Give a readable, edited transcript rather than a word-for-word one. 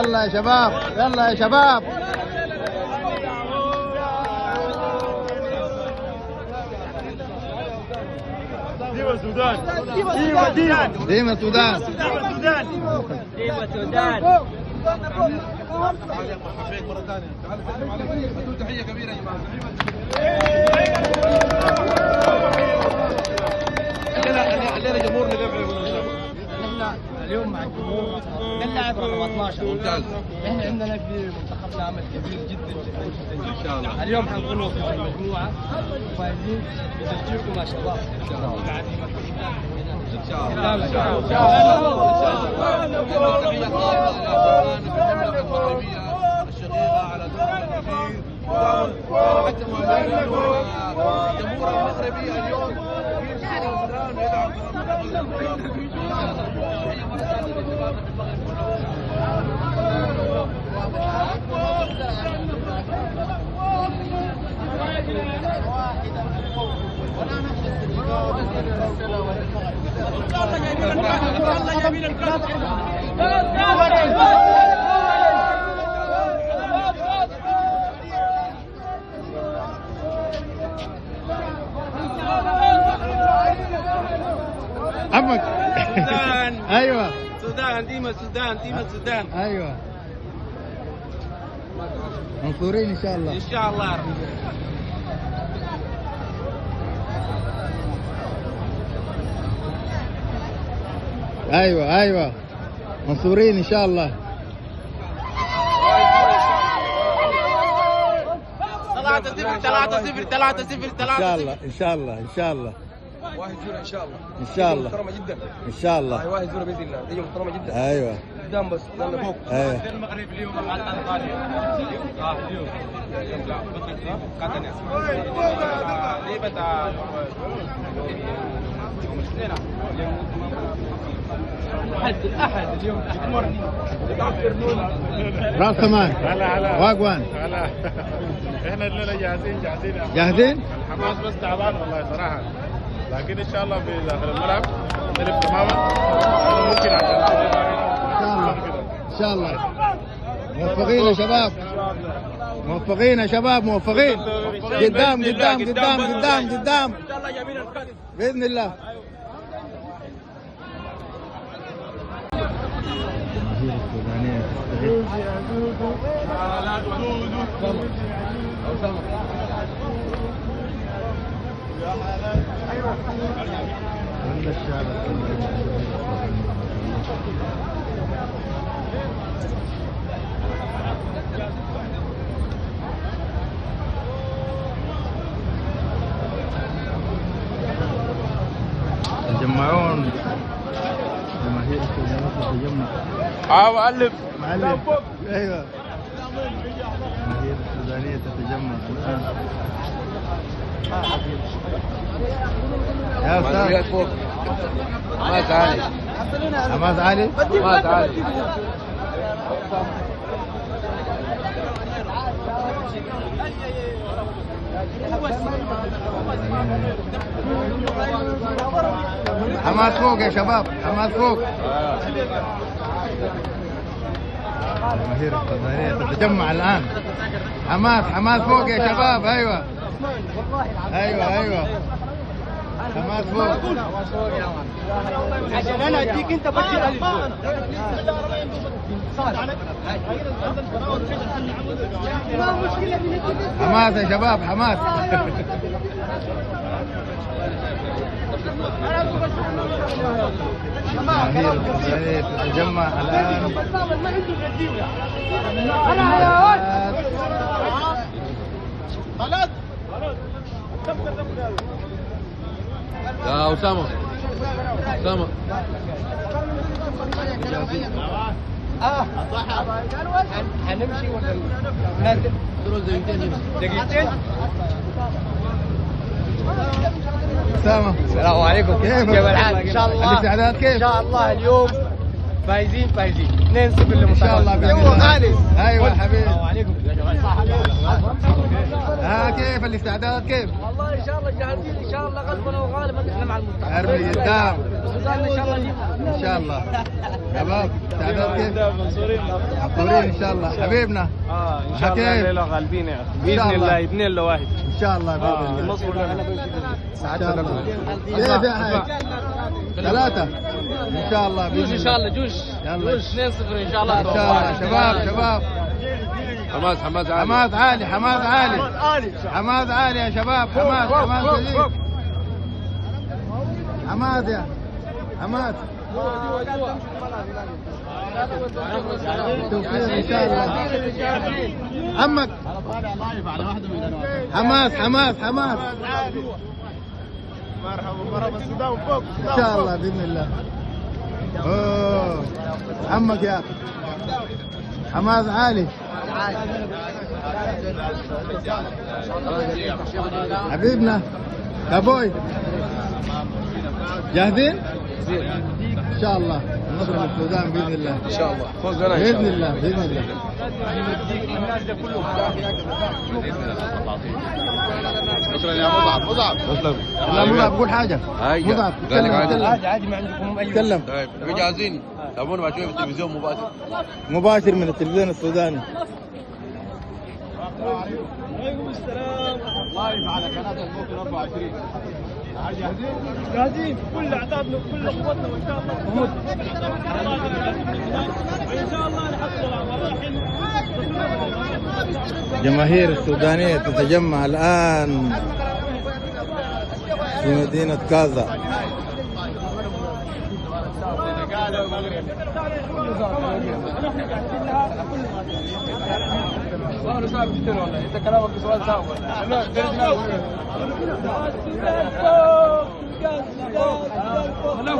يلا يا شباب، يلا يا شباب. ديما السودان، ديما السودان. ديما السودان. مرة ثانية. تعال سلم عليه. ادوا تحية كبيرة يا جماعة. خلينا جمهورنا يدافعوا. احنا اليوم مع الجمهور ده اللاعب رقم 12 ممتاز. احنا عندنا في منتخبنا عمل كبير جدا جدا جدا. ان شاء الله. اليوم حنكون وسط المجموعه وفايزين بتشجيعكم يا شباب. ان شاء الله. ان شاء الله. ان شاء الله. تحية خاصة للمملكة المغربية الشقيقة على دورها الكبير. حتى الجمهور المغربي اليوم في السودان يدعم عمك. السودان. ايوه السودان ديما السودان ديما السودان. ايوه منصورين ان شاء الله. ان شاء الله. ايوه ايوه منصورين ان شاء الله. 3-0 3-0 3-0 ان شاء الله ان شاء الله ان شاء الله 1-0 ان شاء الله. ان شاء الله محترمة جدا. ان شاء الله. 1-0 باذن الله. نتيجة محترمة جدا. ايوه قدام بس استنى فوق. ايوه المغرب اليوم مع انطاليا. اليوم احد اليوم راس كمان. هلا واقوان. هلا احنا الليله جاهزين جاهزين؟ الحماس بس تعبان والله صراحه، لكن ان شاء الله في داخل الملعب نلعب تماما. ممكن ان شاء الله موفقين يا شباب، موفقين يا شباب، موفقين. قدام قدام قدام قدام قدام باذن الله. يتجمعون جماهير السودان تتجمع. معلم معلم ايوه الجماهير السودانية تتجمع الآن. يا أستاذ فوق. حماس عالي. حماس عالي. حماس عالي. حماس فوق يا شباب، حماس فوق. الجماهير السودانية تتجمع الآن. حماس فوق يا شباب. ايوه ايوه ايوه حماس فوق. عشان انا اديك انت بدي الف. حماس يا شباب، حماس. الجماهير السودانية تتجمع الآن. يا أسامة. أسامة. هنمشي ولا نازل؟ دقيقتين. أسامة السلام عليكم. كيف كيف الحال؟ ان شاء الله الاستعداد كيف؟ ان شاء الله اليوم فايزين 2-0 لمنتخب ان شاء الله بإذن الله. ايوه يا حبيبي. السلام عليكم. كيف الاستعداد كيف؟ والله ان شاء الله جاهزين ان شاء الله غصبا وغالبا احنا مع المنتخب. ارمي قدام السودان ان شاء الله ان شاء الله. شباب استعداد كيف؟ منصورين ان شاء الله حبيبنا. ان شاء الله كيف؟ الليله غالبين يا اخي شاء باذن الله. الله 2-1. ان شاء الله باذن الله. النصر لنا. ان شاء الله. كيف يا حي؟ 3 ان شاء الله باذن جوش ان شاء الله جوش. يلا. جوش 2-0 ان شاء الله. ان شاء الله. شباب حماس عالي حماس عالي يا شباب. حماس شديد. حماس يا حماس. توفيق ان شاء الله. عمك حماس مرحبا السودان فوق ان شاء الله باذن الله. عمك يا اخي حماس عالي. حبيبنا كابوي جاهزين؟ ان شاء الله النصر للسودان باذن الله. ان شاء الله فوزنا ان شاء باذن الله. الله باذن الله. شكرا يا مصعب تسلم. لا مصعب قول حاجه. هيا. مصعب قال لك تكلم. عادي ما عندكم اي. تكلم. طيب احنا جاهزين. تابعونا بعد شويه في التلفزيون مباشر من التلفزيون السوداني. لايف على قناه الموطن 24. جاهزين كل اعدادنا وكل قوتنا وان شاء الله ان شاء الله نحصل. جماهير السودانية تتجمع الآن في مدينة كازا. انت كلامك سؤال صعب ولا